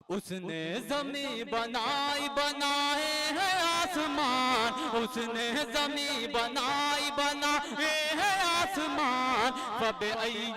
उसने जमी बनाई बनाए है आसमान, उसने जमी बनाई बनाए है आसमान। फब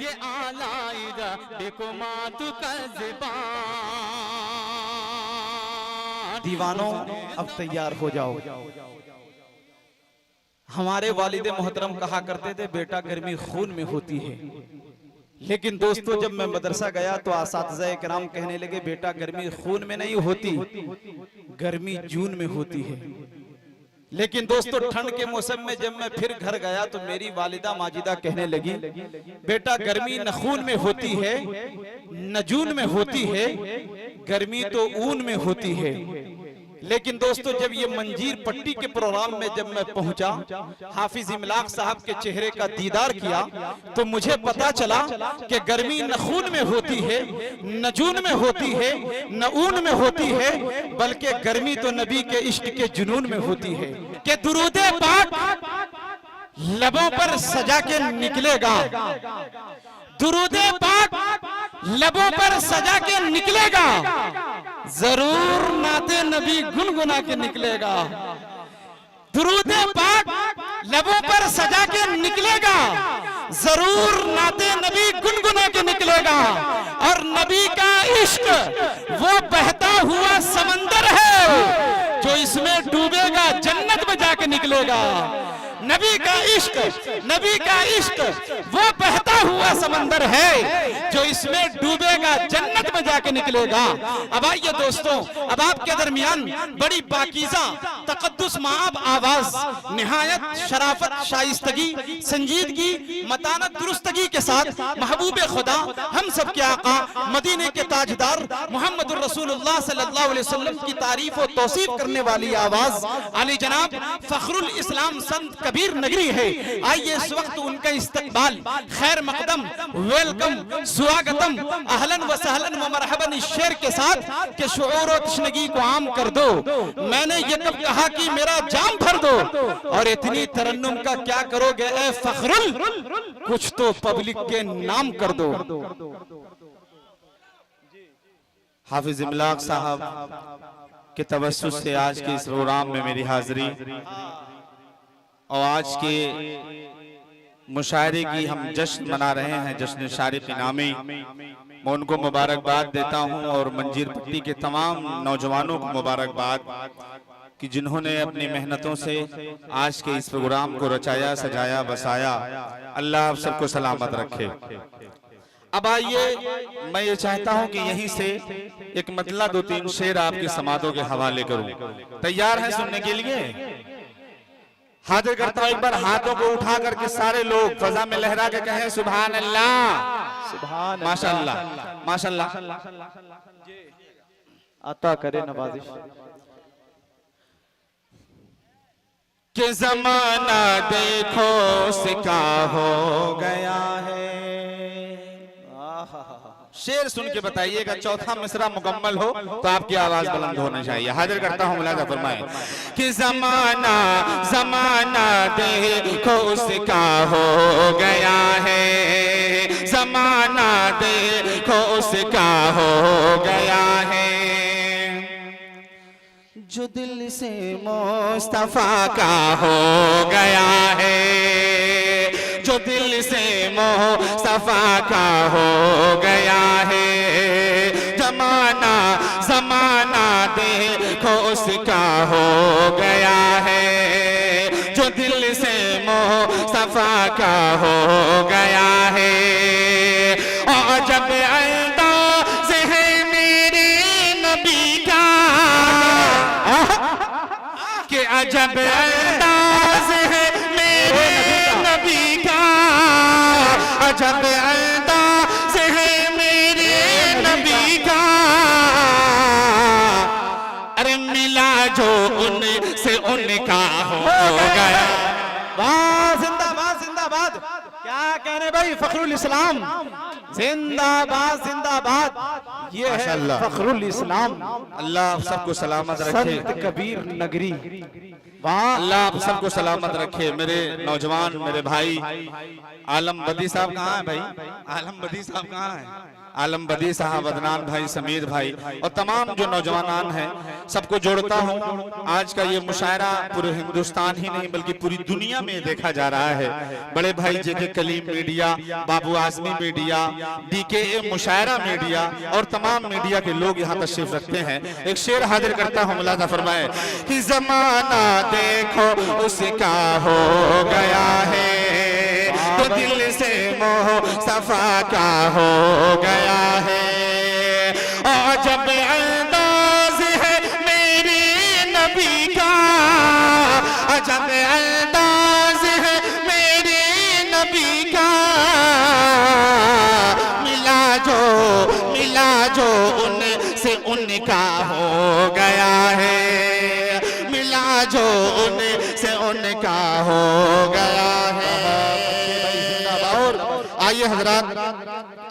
ये आलाई रब्बिकुमा तुकज़्ज़िबान। दीवानों अब तैयार हो जाओ। हमारे वालिद मोहतरम कहा करते थे बेटा गर्मी खून में होती है, लेकिन दोस्तों जब मैं मदरसा गया तो असातिज़ा किराम कहने लगे बेटा गर्मी खून में नहीं होती, गर्मी जून में होती है। लेकिन दोस्तों ठंड के मौसम में जब मैं फिर घर गया तो मेरी वालिदा माजिदा कहने लगी बेटा गर्मी न खून में होती है न जून में होती है, गर्मी तो ऊन में होती है। लेकिन दोस्तों जब ये मंजीर पट्टी के प्रोग्राम में जब मैं पहुंचा, हाफिज इमलाक साहब के चेहरे का दीदार किया तो मुझे पता चला कि गर्मी न खून में होती है न जून में होती है न ऊन में होती है, बल्कि गर्मी तो नबी के इश्क के जुनून में होती है। कि दुरूदे पाक लबों पर सजा के निकलेगा, दुरूदे पाक लबों पर सजा के निकलेगा, जरूर नाते नबी गुनगुना के निकलेगा। दुरूदे पाक लबों पर सजा के निकलेगा, जरूर नाते नबी गुनगुना के निकलेगा। और नबी का इश्क वो बहता हुआ समंदर है जो इसमें डूबेगा जन्नत में जाके निकलेगा। नबी का इश्क वो बहता हुआ समंदर है जो इसमें डूबेगा जन्नत में जाके निकलेगा। अब आइए दोस्तों, अब आपके दरमियान बड़ी पाकीज़ा तक़द्दुस माब आवाज, निहायत शराफत शाइस्तगी संजीदगी मतानत दुरुस्तगी के साथ महबूब खुदा हम सब के आका मदीने के ताजदार मुहम्मदुर रसूलुल्लाह सल्लल्लाहु अलैहि वसल्लम की तारीफ और तौसीफ करने वाली आवाज आली जनाब फखरुल इस्लाम संत कबीर नगरी है। आइए इस वक्त उनका इस्तकबाल खैर मकदम वेलकम स्वागतम अहलन व सहलन व मरहबन इस शेर के साथ कि शुऊर और तशनगी को आम कर दो। मैंने ये कब कहा कि मेरा जाम भर दो, और इतनी तरन्नुम का क्या करोगे ए फखरुल, कुछ तो पब्लिक के नाम कर दो। हाफिज इमलाक साहब के तवस्सुस से आज के इस प्रोग्राम में मेरी हाजिरी और आज के मुशायरे की हम जश्न मना रहे हैं, जश्न शारिक इनामी। मैं उनको मुबारकबाद देता हूं और मंजीर पट्टी के तमाम नौजवानों को मुबारकबाद कि जिन्होंने अपनी मेहनतों से आज के इस प्रोग्राम को रचाया सजाया बसाया। अल्लाह आप सबको सलामत रखे। अब आइए मैं ये चाहता हूं कि यहीं से एक मतला दो तीन शेर आपके समातों के हवाले करूं। तैयार हैं सुनने के लिए? हाजिर करता हूं, एक बार हाथों को उठा करके सारे लोग फजा में लहरा के कहें सुभान अल्लाह, सुभान माशाअल्लाह माशाअल्लाह। अता करे नवाजिश के जमाना देखो सिका हो गया है। शेर सुन के बताइएगा, चौथा मिसरा मुकम्मल हो तो आपकी आवाज बुलंद होनी चाहिए। हाजिर करता हूं, मुलाजा फरमाए कि जमाना जमाना देखो उसका हो गया है, जमाना देखो उसका हो गया है। जो दिल से मुस्तफा का हो गया है, जो दिल से मुस्तफा का हो गया है। जमाना जमाना देखो उसका हो गया है, जो दिल से मुस्तफा का हो गया है। और जब अंदाज़ है मेरे नबी का कि अजब अंदाज़ है मेरे नबी का, अजब अंदाज़ है मेरे नबी का। अरे मिला जो उनसे उनका हो गया। वाह जिंदाबाद जिंदाबाद, क्या कहने भाई फखरुल इस्लाम जिंदाबाद जिंदाबाद। ये है फखरुल इस्लाम। अल्लाह आप सबको सलामत रखे। संत कबीर नगरी, अल्लाह आप सबको सलामत रखे। मेरे नौजवान मेरे भाई आलम बदी साहब कहाँ है भाई? आलम बदी साहब कहाँ है? आलम बदी साहब, अदनान भाई, समीर भाई और तमाम जो नौजवान हैं, सबको जोड़ता हूँ। आज का ये मुशायरा पूरे हिंदुस्तान ही नहीं बल्कि पूरी दुनिया में देखा जा रहा है। बड़े भाई जेके कलीम मीडिया, बाबू आजमी मीडिया, DKA मुशायरा मीडिया और तमाम मीडिया के लोग यहाँ तशरीफ रखते हैं। एक शेर हाजिर करता हूँ, मुलाजा फरमाए कि जमाना देखो उसका हो गया है, तो दिल से मोह सफा का हो गया है। और जब अंदाज है मेरे नबी का, जब अंदाज है मेरे नबी का, मिला जो उनसे उनका हो गया है, मिला जो उनसे उनका हो गया है। आइए हजरात,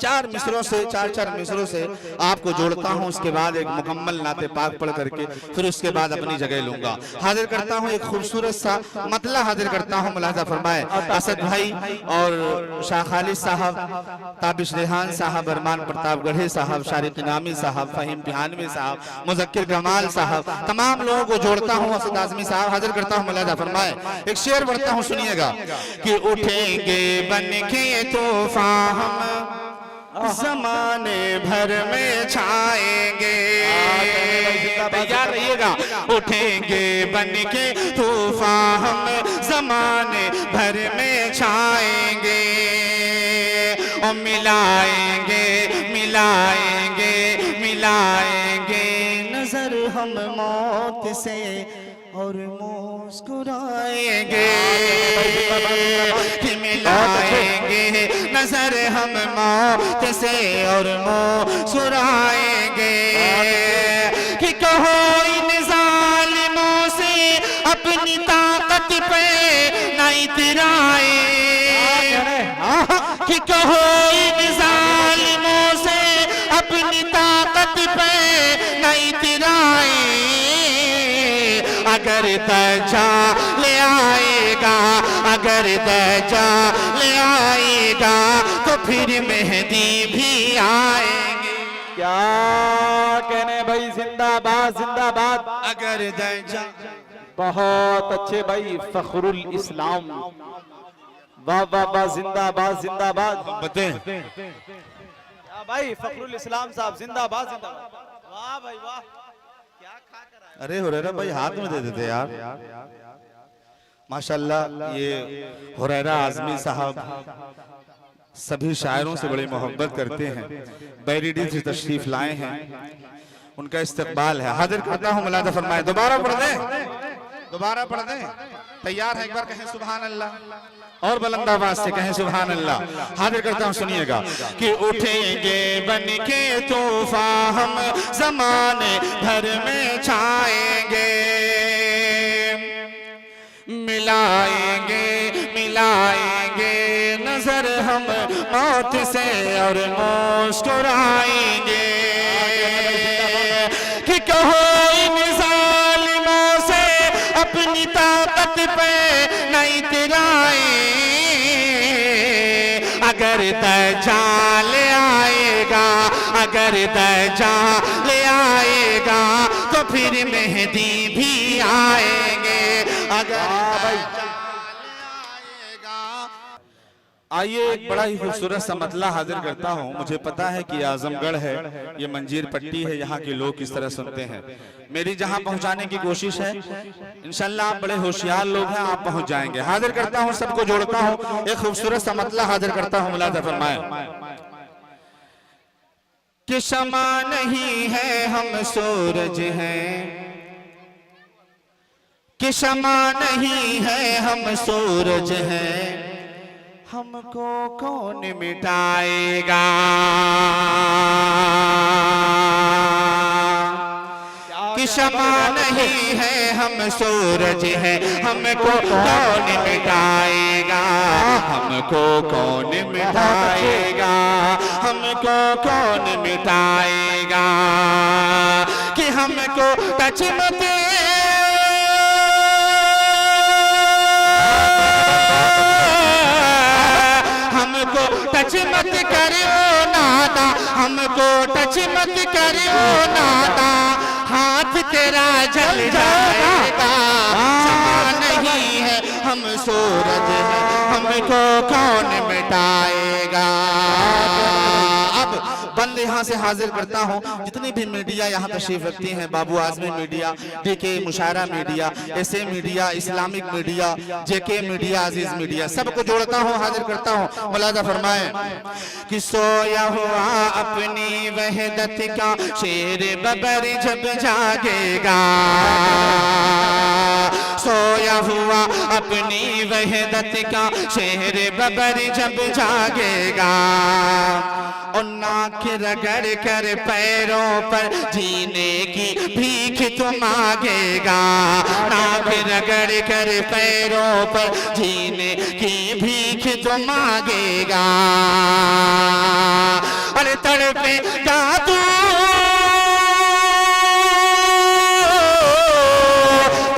चार मिसरों से चार मिसरों से आपको जोड़ता हूं, उसके बाद एक मुकम्मल नाते पाक पढ़ करके फिर उसके बाद अपनी जगह लूंगा। हाजिर करता हूं एक खूबसूरत सा मतला हाजिर करता हूं, मुलाजा फरमाए असद भाई और शाह खालिद साहब, ताबिश रेहान साहब, अरमान प्रताप गढ़े साहब, शारिक इनामी साहब, फहीम पिहानवी साहब, मुजक्किर कमाल साहब, तमाम लोगों को जोड़ता हूं। असद आजमी साहब हाजिर करता हूं, मुलाजा फरमाए। एक शेर पढ़ता हूं, सुनिएगा कि उठेंगे बन के तूफान हम ज़माने भर में छाएंगे। तैयार रहिएगा। उठेंगे बन के तूफान हम ज़माने भर में छाएंगे, और मिलाएंगे मिलाएंगे मिलाएंगे नजर हम मौत से और मुस्कुराएंगे, कि मिलाएंगे नजर हम मौत से और मुस्कुराएंगे, कि कहो इन जालिमों से अपनी ताकत पे न इतराए, कि कहो इन जालिमों से अपनी ताकत पे न इतराए, अगर दज्जा ले आएगा, अगर दज्जा ले आएगा तो फिर मेहदी भी आएंगे। क्या कहने भाई, जिंदाबाद जिंदाबाद। अगर दज्जा, बहुत अच्छे भाई, फखरुल इस्लाम, वाह वाह वाह, जिंदाबाद जिंदाबाद। भाई फखरुल इस्लाम साहब जिंदाबाद जिंदाबाद, वाह भाई वाह। अरे हुरैरा भाई हाथ में दे देते यार। माशाल्लाह, ये हुरैरा आजमी साहब सभी शायरों से बड़ी मोहब्बत करते हैं, बैरिडी से तशरीफ लाए हैं, उनका इस्तकबाल है। हाजिर करता हूँ, मुलाजा फरमाए। दोबारा पढ़ दें, दोबारा पढ़ दें। तैयार है? एक बार कहें सुभान अल्लाह और बुलंद आवाज से कहें सुभान अल्लाह। हाजिर करता हूं, सुनिएगा कि उठेंगे बन के तूफान हम ज़माने भर में छाएंगे, मिलाएंगे मिलाएंगे नजर हम मौत से और मुस्कुराएंगे, कि कहो इन जालिमों से अपनी ताकत पे नहीं तिराए, अगर दज्जाल आएगा, अगर दज्जाल आएगा तो फिर मेहदी भी आएंगे, अगर दज्जाल आएगा। आइए एक बड़ा ही खूबसूरत सा मतला हाजिर करता हूँ। मुझे पता है कि आजमगढ़ है, ये मंजीर पट्टी है, यहाँ के लोग किस तरह सुनते हैं। मेरी जहाँ पहुँचाने की कोशिश है, इंशाल्लाह आप बड़े होशियार लोग हैं, आप पहुँच जाएंगे। हाजिर करता हूँ, सबको जोड़ता हूँ, एक खूबसूरत सा मतला हाजिर करता हूँ, मुलाजा फरमाए। कि शमा नहीं है हम सूरज हैं, कि शमा नहीं है हम सूरज हैं, हमको कौन मिटाएगा, कि शमा नहीं है हम सूरज हैं, हमको कौन मिटाएगा, हमको कौन मिटाएगा, हमको कौन मिटाएगा, कि हमको टच मत टच मत करे ओ नादा, हमको टच मत करे ओ नादा, हाथ तेरा जल जाएगा। शमा नहीं है हम सूरज है, हमको कौन मिटाएगा। अब बंद यहाँ से हाजिर करता हूँ जितनी भी मीडिया यहाँ तशरीफ रखती हैं, Babu Azmi media, DK Mushaira media, SA media, Islamic media, JK media, Aziz media, सबको जोड़ता हूँ, हाजिर करता हूँ। मुलाजा फरमाए कि सोया हुआ अपनी वहदत का शेर बबर जब जागेगा, सोया हुआ अपनी वहदत का शेर बबर जब जागेगा, और नाक रगड़ कर पैरों पर जीने की भीख तो मांगेगा, नाक रगड़ कर पैरों पर जीने की भीख तो मांगेगा। अरे तड़पेगा तू,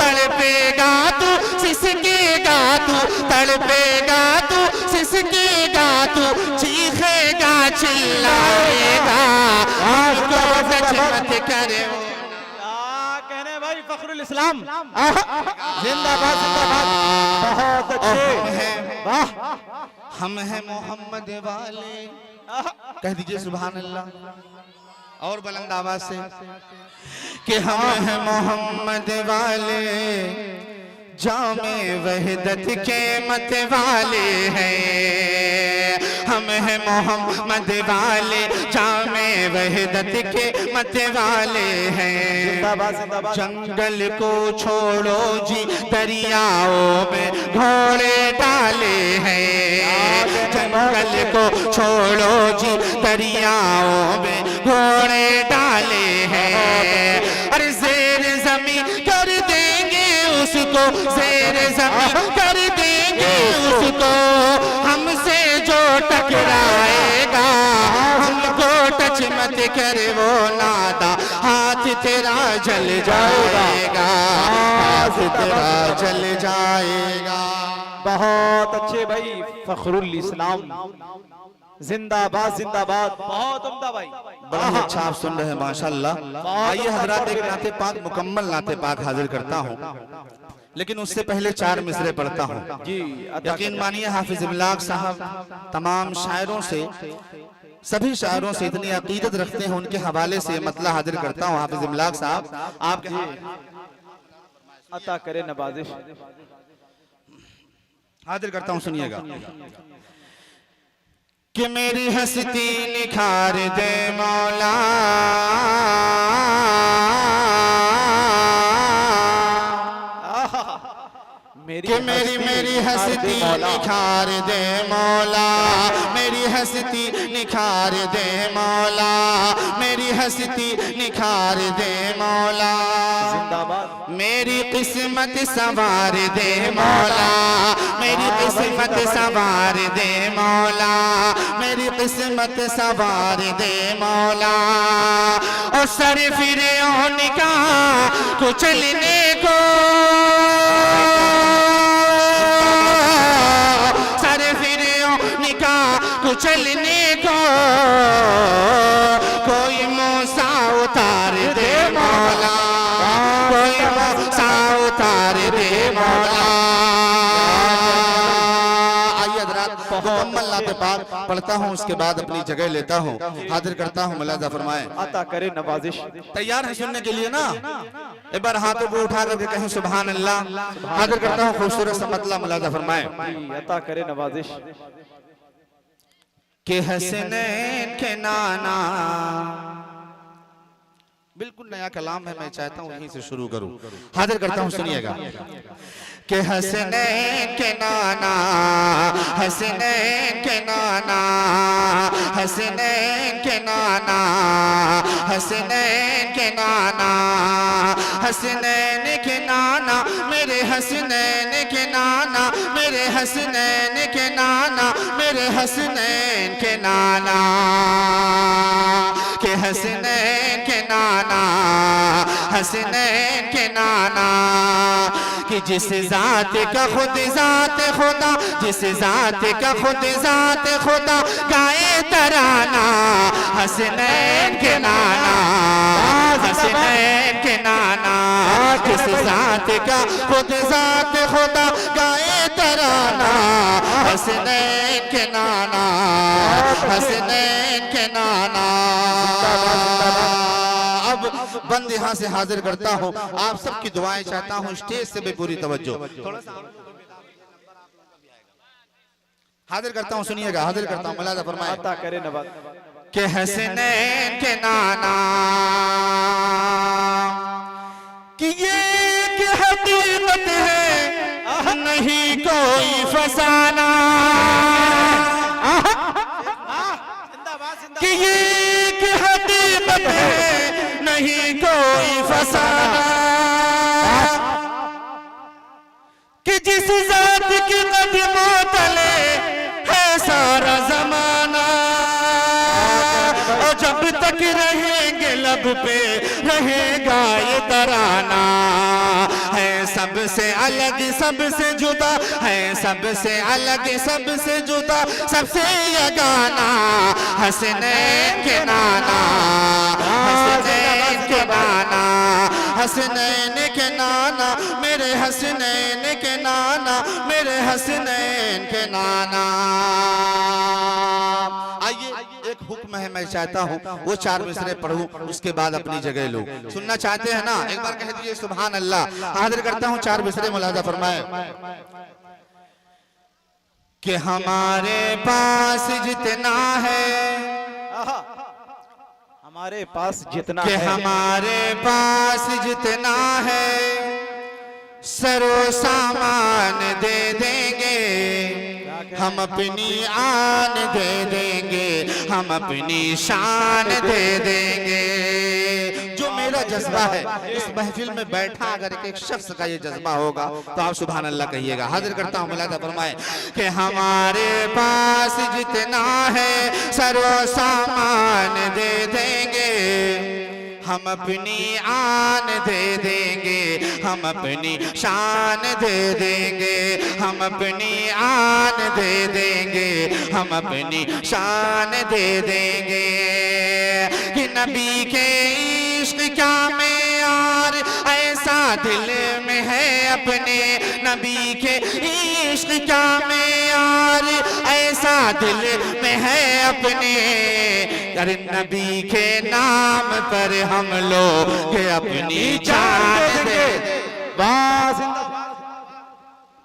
तड़पेगा तू, सिसकेगा तू, तड़पेगा तू, सिसकेगा तू, चीखेगा चिल्लाएगा, हमको टच मत करे। कहने भाई फखरुल इस्लाम जिंदाबाद जिंदाबाद, बहुत अच्छे, वाह। हम हैं मोहम्मद वाले, कह दीजिए सुभान अल्लाह और बुलंद आवाज से कि हम हैं मोहम्मद वाले, जामे वहदत के मत वाले हैं, हम हैं मोहम्मद वाले, जामे वहदत के मत वाले हैं। जंगल को छोड़ो जी, दरियाओं में घोड़े डाले हैं, जंगल को छोड़ो जी, दरियाओं में घोड़े डाले हैं। अरे ज़ेर ज़मीं कर देंगे उसको, ज़ेर ज़मीं कर देंगे उसको, हमसे जो टकराएगा, हमको टच मत करे वो नादा, हाथ तेरा जल जाएगा, हाथ तेरा जल जाएगा। बहुत अच्छे भाई फखरुल इस्लाम जिंदाबाद जिंदाबाद, बहुत उम्दा भाई, बड़ा ही अच्छा आप सुन रहे हैं माशाल्लाह। आइए हजरात एक नाते पाक, मुकम्मल नाते पाक हाजिर करता हूँ, लेकिन उससे पहले 4 मिसरे पढ़ता हूँ जी। यकीन मानिए हाफिज इमलाक साहब तमाम शायरों से, सभी शायरों से इतनी अकीदत रखते हैं, उनके हवाले से मतलब हाजिर करता हूँ। हाफिज इमलाक साहब आपके अता करे नवाजिश, हाजिर करता हूँ, सुनिएगा कि मेरी हस्ती निखार दे मौला, कि मेरी हस्ती निखार दे मौला, मेरी हस्ती निखार दे मौला, मेरी हस्ती निखार दे मौला, मेरी किस्मत संवार दे मौला, मेरी किस्मत संवार दे मौला, मेरी किस्मत संवार दे मौला। और सर फिरे का कुचलने को, सर फिरे कुचलने को, कोई मूसा उतार दे मौला, कोई मूसा उतार दे मौला। आइए हज़रात मुकम्मल नाते पाक पढ़ता हूँ, उसके बाद अपनी जगह लेता हूँ, हाजिर करता हूँ। मुलाजा फरमाए अता करे नवाजिश। तैयार है सुनने के लिए ना? एक बार हाथों को उठा करके कहें सुभान अल्लाह। हाजिर करता हूँ खूबसूरत सा मतलब, मुलाजा फरमाए अता करे नवाजिश। के हसनैन के नाना, बिल्कुल नया कलाम है, मैं चाहता हूँ यहीं से शुरू करूं। हाजिर करता हूँ, सुनिएगा कि हसनैन के नाना, हसनैन के नाना, हसनैन के नाना, हसनैन के नाना, हसनैन के नाना, मेरे हसनैन के नाना, मेरे हसनैन के नाना, मेरे हसनैन के नाना, के हसनैन के नाना, हसनैन के नाना, कि जिस जात का खुद जात खुदा, जिस जात का खुद जात खुदा गाए तराना, हसनैन के नाना, हसनैन के नाना, जिस जात का खुद जात खुदा गाए तराना, हसनैन के नाना, हसनैन के नाना। अब बंद यहाँ से हाजिर करता हूँ, आप सबकी दुआएं चाहता हूँ, स्टेज से भी पूरी तवज्जो। थोड़ा सा हाजिर करता हूँ, सुनिएगा, हाजिर करता हूँ, मुलाजा फरमाए करे नवाज के हसनैन के नाना कि ये कि हकीकत है नहीं कोई फसाना, कि ये कि हकीकत है नहीं कोई फसाना, कि जिस जात के कदमों तले है सारा जमाना, और जब तक रहेंगे लब पे रहेगा ये तराना, है सबसे अलग सबसे जुदा, है सबसे अलग सबसे जुदा, सबसे यगाना, हसनैन के नाना, हसनैन के नाना, हसनैन के नाना, मेरे हसनैन के नाना, मेरे हसनैन के नाना। आइए एक हुक्म है, मैं चाहता हूँ वो 4 मिसरे पढ़ूं, उसके बाद अपनी जगह लो। सुनना चाहते हैं ना? एक बार कह दीजिए सुभान अल्लाह। हाजिर करता हूँ 4 मिसरे, मुलाजा फरमाए कि हमारे पास जितना है, हमारे पास जितना कि है, हमारे पास जितना है सरो सामान दे देंगे, हम अपनी आन दे देंगे, हम अपनी शान दे देंगे। जो मेरा जज्बा है इस महफिल में बैठा अगर एक शख्स का ये जज्बा होगा तो आप सुभान अल्लाह कहिएगा। हाजिर करता हूँ, मुलाजा फरमाए कि हमारे पास जितना है सरो सामान दे देंगे, हम अपनी आन दे देंगे, हम अपनी शान दे देंगे, हम अपनी आन दे देंगे, हम अपनी शान दे देंगे। कि नबी के इश्क क्या मेयार ऐसा दिल में है अपने, नबी के इश्क क्या मेयार ऐसा दिल में है अपने, अरे नबी के नाम पर हम लोग अपनी जान दे।